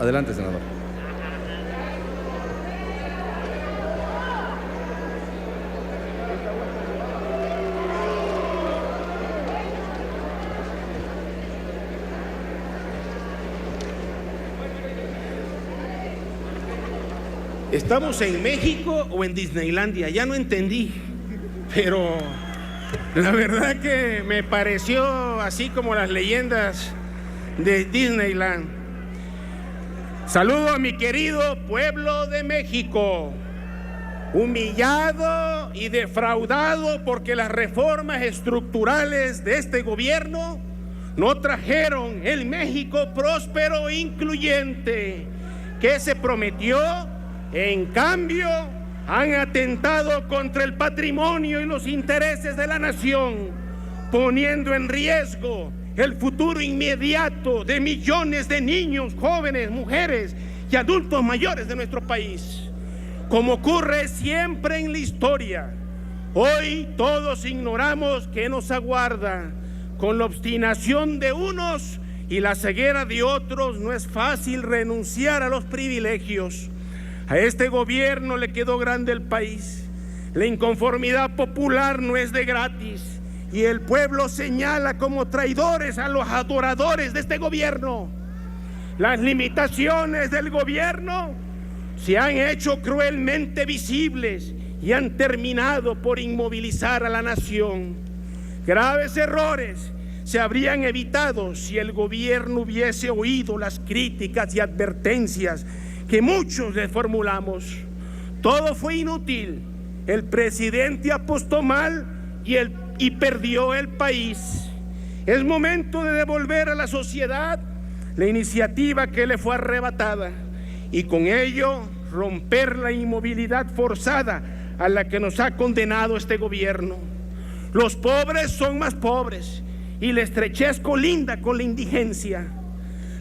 Adelante, senador. ¿Estamos en México o en Disneylandia? Ya no entendí, pero la verdad que me pareció así como las leyendas de Disneyland. Saludo a mi querido pueblo de México, humillado y defraudado porque las reformas estructurales de este gobierno no trajeron el México próspero e incluyente que se prometió. En cambio, han atentado contra el patrimonio y los intereses de la nación, poniendo en riesgo el futuro inmediato de millones de niños, jóvenes, mujeres y adultos mayores de nuestro país. Como ocurre siempre en la historia, hoy todos ignoramos qué nos aguarda. Con la obstinación de unos y la ceguera de otros, no es fácil renunciar a los privilegios. A este gobierno le quedó grande el país. La inconformidad popular no es de gratis y el pueblo señala como traidores a los adoradores de este gobierno. Las limitaciones del gobierno se han hecho cruelmente visibles y han terminado por inmovilizar a la nación. Graves errores se habrían evitado si el gobierno hubiese oído las críticas y advertencias que muchos le formulamos. Todo fue inútil. El presidente apostó mal y perdió el país. Es momento de devolver a la sociedad la iniciativa que le fue arrebatada y con ello romper la inmovilidad forzada a la que nos ha condenado este gobierno. Los pobres son más pobres y la estrechez colinda con la indigencia.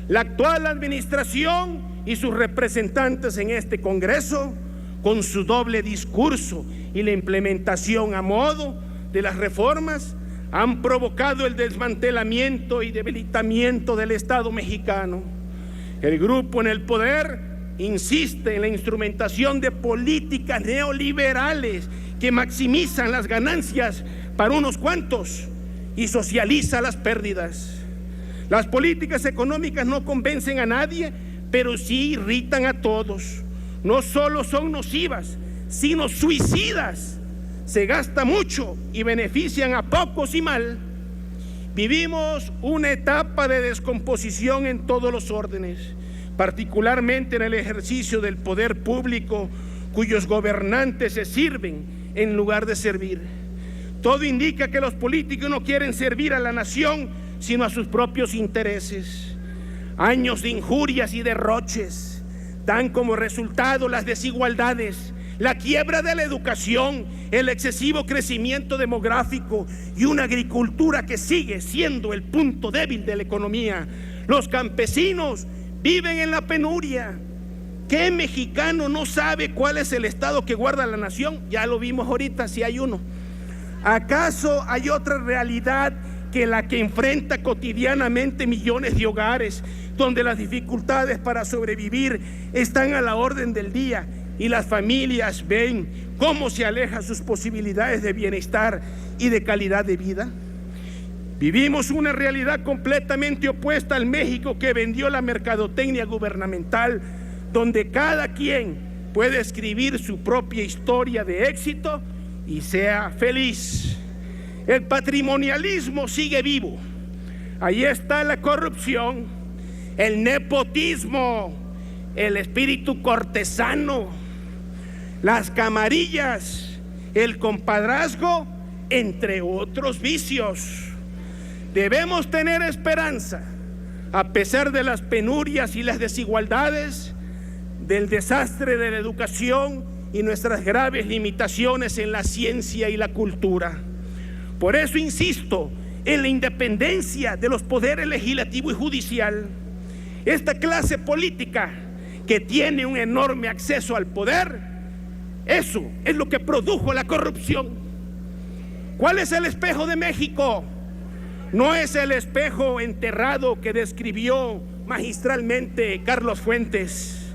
La actual administración y sus representantes en este Congreso, con su doble discurso y la implementación a modo de las reformas, han provocado el desmantelamiento y debilitamiento del Estado mexicano. El grupo en el poder insiste en la instrumentación de políticas neoliberales que maximizan las ganancias para unos cuantos y socializa las pérdidas. Las políticas económicas no convencen a nadie, pero sí irritan a todos. No solo son nocivas, sino suicidas. Se gasta mucho y benefician a pocos y mal. Vivimos una etapa de descomposición en todos los órdenes, particularmente en el ejercicio del poder público, cuyos gobernantes se sirven en lugar de servir. Todo indica que los políticos no quieren servir a la nación, sino a sus propios intereses. Años de injurias y derroches dan como resultado las desigualdades, la quiebra de la educación, el excesivo crecimiento demográfico y una agricultura que sigue siendo el punto débil de la economía. Los campesinos viven en la penuria. ¿Qué mexicano no sabe cuál es el estado que guarda la nación? Ya lo vimos ahorita, si hay uno. ¿Acaso hay otra realidad que la que enfrenta cotidianamente millones de hogares, donde las dificultades para sobrevivir están a la orden del día y las familias ven cómo se alejan sus posibilidades de bienestar y de calidad de vida? Vivimos una realidad completamente opuesta al México que vendió la mercadotecnia gubernamental, donde cada quien puede escribir su propia historia de éxito y sea feliz. El patrimonialismo sigue vivo. Ahí está la corrupción, el nepotismo, el espíritu cortesano, las camarillas, el compadrazgo, entre otros vicios. Debemos tener esperanza, a pesar de las penurias y las desigualdades, del desastre de la educación y nuestras graves limitaciones en la ciencia y la cultura. Por eso insisto en la independencia de los poderes legislativo y judicial. Esta clase política que tiene un enorme acceso al poder, eso es lo que produjo la corrupción. ¿Cuál es el espejo de México? No es el espejo enterrado que describió magistralmente Carlos Fuentes,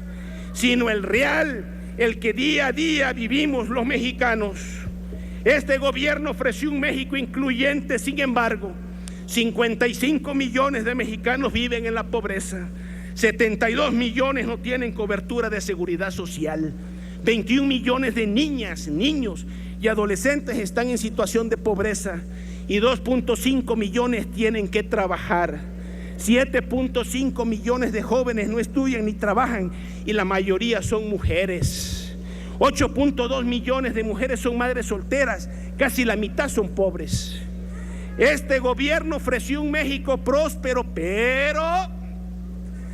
sino el real, el que día a día vivimos los mexicanos. Este gobierno ofreció un México incluyente, sin embargo, 55 millones de mexicanos viven en la pobreza, 72 millones no tienen cobertura de seguridad social, 21 millones de niñas, niños y adolescentes están en situación de pobreza y 2.5 millones tienen que trabajar. 7.5 millones de jóvenes no estudian ni trabajan y la mayoría son mujeres. 8.2 millones de mujeres son madres solteras, casi la mitad son pobres. Este gobierno ofreció un México próspero, pero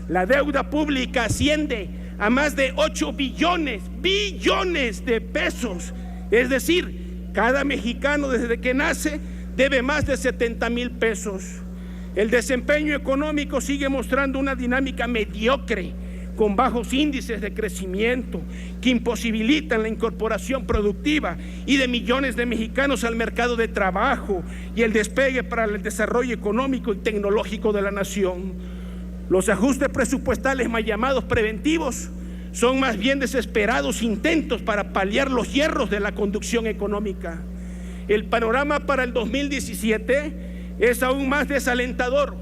la deuda pública asciende a más de 8 billones de pesos. Es decir, cada mexicano desde que nace debe más de 70,000 pesos. El desempeño económico sigue mostrando una dinámica mediocre, con bajos índices de crecimiento que imposibilitan la incorporación productiva y de millones de mexicanos al mercado de trabajo y el despegue para el desarrollo económico y tecnológico de la nación. Los ajustes presupuestales mal llamados preventivos son más bien desesperados intentos para paliar los hierros de la conducción económica. El panorama para el 2017 es aún más desalentador,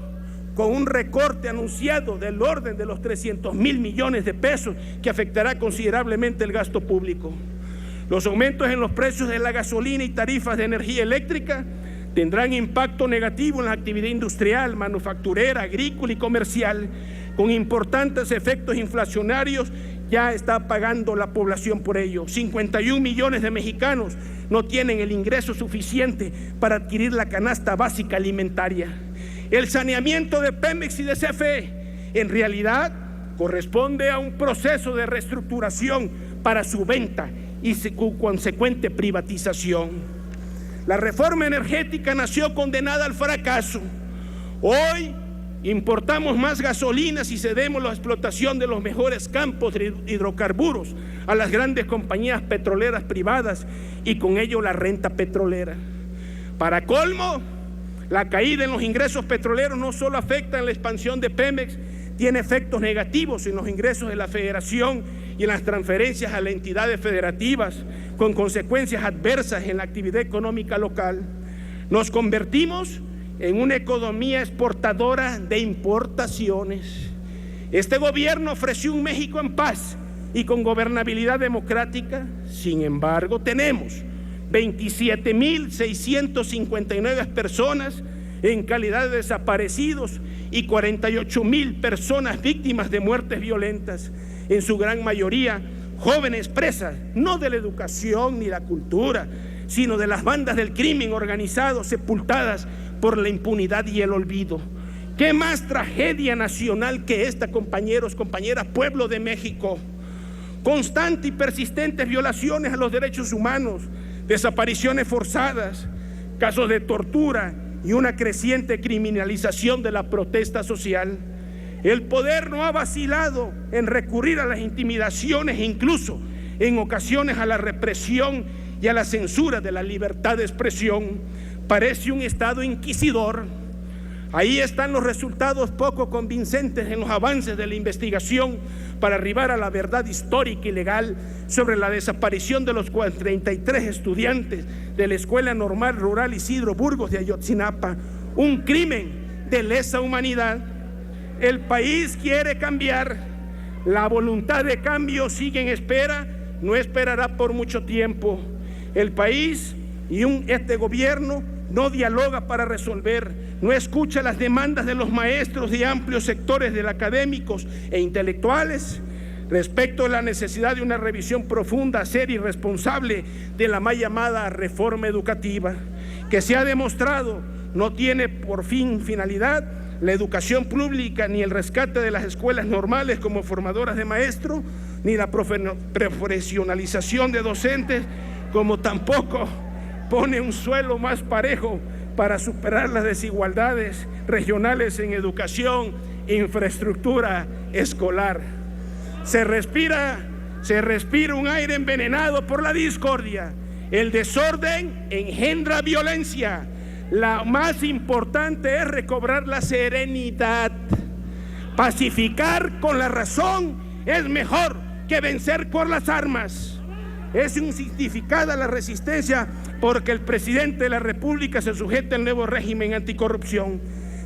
con un recorte anunciado del orden de los 300,000 millones de pesos que afectará considerablemente el gasto público. Los aumentos en los precios de la gasolina y tarifas de energía eléctrica tendrán impacto negativo en la actividad industrial, manufacturera, agrícola y comercial, con importantes efectos inflacionarios. Ya está pagando la población por ello. 51 millones de mexicanos no tienen el ingreso suficiente para adquirir la canasta básica alimentaria. El saneamiento de Pemex y de CFE en realidad corresponde a un proceso de reestructuración para su venta y su consecuente privatización. La reforma energética nació condenada al fracaso. Hoy importamos más gasolinas y cedemos la explotación de los mejores campos de hidrocarburos a las grandes compañías petroleras privadas y con ello la renta petrolera. Para colmo, la caída en los ingresos petroleros no solo afecta en la expansión de Pemex, tiene efectos negativos en los ingresos de la Federación y en las transferencias a las entidades federativas, con consecuencias adversas en la actividad económica local. Nos convertimos en una economía exportadora de importaciones. Este gobierno ofreció un México en paz y con gobernabilidad democrática. Sin embargo, tenemos 27,659 personas en calidad de desaparecidos y 48,000 personas víctimas de muertes violentas, en su gran mayoría jóvenes presas, no de la educación ni la cultura, sino de las bandas del crimen organizado, sepultadas por la impunidad y el olvido. ¿Qué más tragedia nacional que esta, compañeros, compañeras, pueblo de México? Constantes y persistentes violaciones a los derechos humanos, desapariciones forzadas, casos de tortura y una creciente criminalización de la protesta social. El poder no ha vacilado en recurrir a las intimidaciones e incluso en ocasiones a la represión y a la censura de la libertad de expresión. Parece un Estado inquisidor. Ahí están los resultados poco convincentes en los avances de la investigación para arribar a la verdad histórica y legal sobre la desaparición de los 33 estudiantes de la Escuela Normal Rural Isidro Burgos de Ayotzinapa, un crimen de lesa humanidad. El país quiere cambiar, la voluntad de cambio sigue en espera, no esperará por mucho tiempo. El país y este gobierno no dialoga para resolver, no escucha las demandas de los maestros y amplios sectores de académicos e intelectuales respecto a la necesidad de una revisión profunda, seria y responsable de la mal llamada reforma educativa, que se ha demostrado no tiene por finalidad la educación pública ni el rescate de las escuelas normales como formadoras de maestros, ni la profesionalización de docentes, como tampoco pone un suelo más parejo para superar las desigualdades regionales en educación e infraestructura escolar. Se respira un aire envenenado por la discordia. El desorden engendra violencia. La más importante es recobrar la serenidad. Pacificar con la razón es mejor que vencer con las armas. Es injustificada la resistencia porque el presidente de la República se sujeta al nuevo régimen anticorrupción,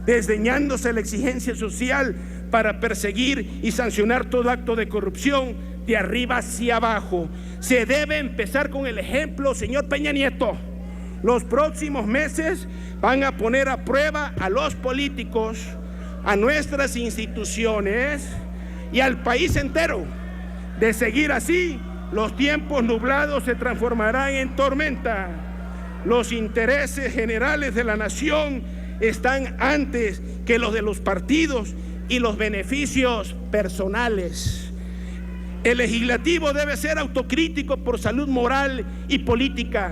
desdeñándose la exigencia social para perseguir y sancionar todo acto de corrupción de arriba hacia abajo. Se debe empezar con el ejemplo, señor Peña Nieto. Los próximos meses van a poner a prueba a los políticos, a nuestras instituciones y al país entero. De seguir así, los tiempos nublados se transformarán en tormenta. Los intereses generales de la nación están antes que los de los partidos y los beneficios personales. El legislativo debe ser autocrítico por salud moral y política.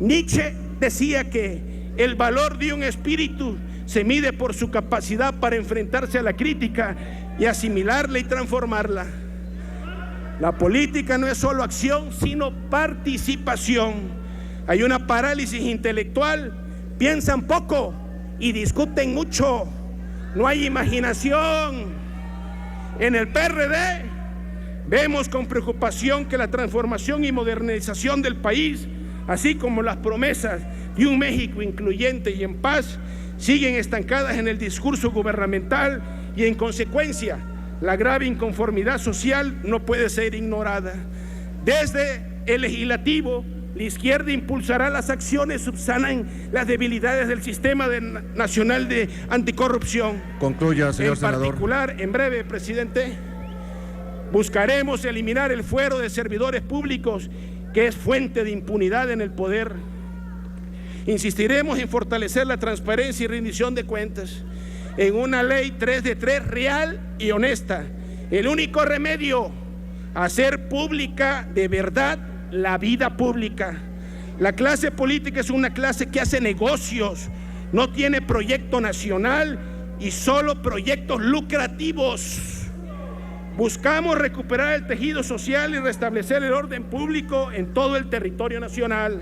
Nietzsche decía que el valor de un espíritu se mide por su capacidad para enfrentarse a la crítica y asimilarla y transformarla. La política no es solo acción, sino participación. Hay una parálisis intelectual, piensan poco y discuten mucho. No hay imaginación. En el PRD vemos con preocupación que la transformación y modernización del país, así como las promesas de un México incluyente y en paz, siguen estancadas en el discurso gubernamental y en consecuencia la grave inconformidad social no puede ser ignorada. Desde el legislativo, la izquierda impulsará las acciones que subsanan las debilidades del sistema nacional de anticorrupción. Concluya, señor senador. En particular, en breve, presidente, buscaremos eliminar el fuero de servidores públicos, que es fuente de impunidad en el poder. Insistiremos en fortalecer la transparencia y rendición de cuentas en una ley 3 de 3 real y honesta. El único remedio, hacer pública de verdad la vida pública. La clase política es una clase que hace negocios, no tiene proyecto nacional y solo proyectos lucrativos. Buscamos recuperar el tejido social y restablecer el orden público en todo el territorio nacional,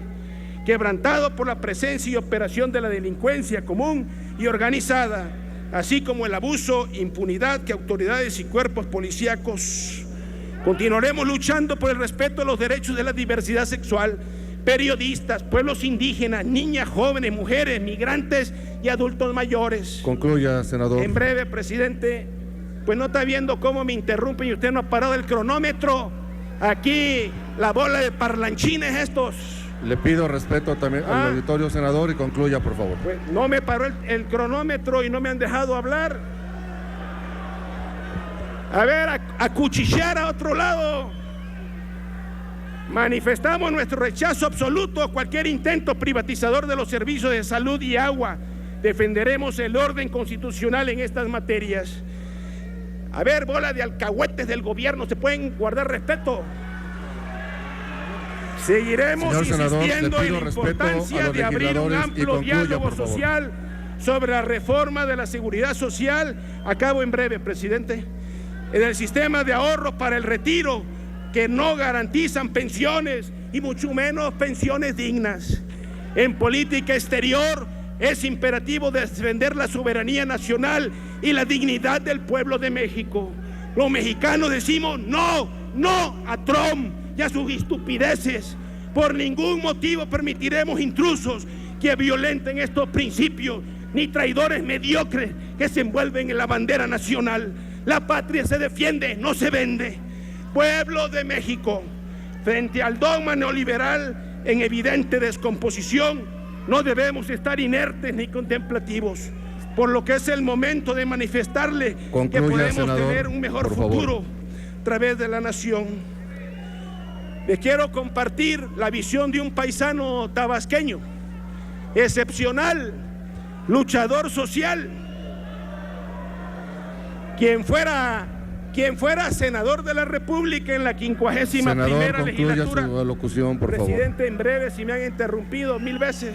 quebrantado por la presencia y operación de la delincuencia común y organizada, así como el abuso e impunidad que autoridades y cuerpos policíacos. Continuaremos luchando por el respeto a los derechos de la diversidad sexual, periodistas, pueblos indígenas, niñas, jóvenes, mujeres, migrantes y adultos mayores. Concluya, senador. En breve, presidente, pues no está viendo cómo me interrumpen y usted no ha parado el cronómetro. Aquí la bola de parlanchines estos. Le pido respeto también al auditorio, senador, y concluya, por favor. Pues no me paró el cronómetro y no me han dejado hablar. A ver, a cuchillar a otro lado. Manifestamos nuestro rechazo absoluto a cualquier intento privatizador de los servicios de salud y agua. Defenderemos el orden constitucional en estas materias. A ver, bola de alcahuetes del gobierno, ¿se pueden guardar respeto? Seguiremos insistiendo en la importancia de abrir un amplio diálogo social sobre la reforma de la seguridad social. Acabo en breve, presidente. En el sistema de ahorros para el retiro, que no garantizan pensiones y mucho menos pensiones dignas. En política exterior es imperativo defender la soberanía nacional y la dignidad del pueblo de México. Los mexicanos decimos no a Trump y a sus estupideces. Por ningún motivo permitiremos intrusos que violenten estos principios, ni traidores mediocres que se envuelven en la bandera nacional. La patria se defiende, no se vende. Pueblo de México, frente al dogma neoliberal en evidente descomposición, no debemos estar inertes ni contemplativos, por lo que es el momento de manifestarle que podemos tener un mejor futuro a través de la nación. Les quiero compartir la visión de un paisano tabasqueño, excepcional, luchador social, quien fuera senador de la República en la 51ª legislatura. Su alocución, por favor. Presidente, en breve, si me han interrumpido 1000 veces.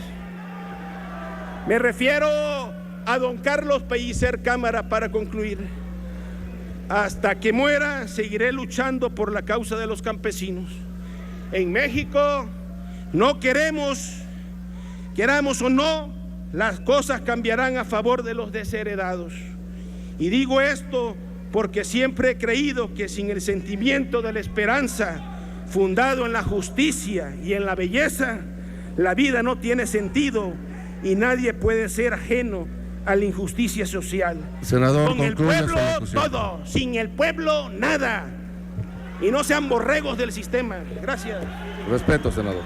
Me refiero a don Carlos Pellicer Cámara para concluir. Hasta que muera, seguiré luchando por la causa de los campesinos. En México, no queramos o no, las cosas cambiarán a favor de los desheredados. Y digo esto porque siempre he creído que sin el sentimiento de la esperanza, fundado en la justicia y en la belleza, la vida no tiene sentido y nadie puede ser ajeno a la injusticia social. Senador, con el concluya pueblo su alocución. todo, sin el pueblo nada. Y no sean borregos del sistema. Gracias. Respeto, senador.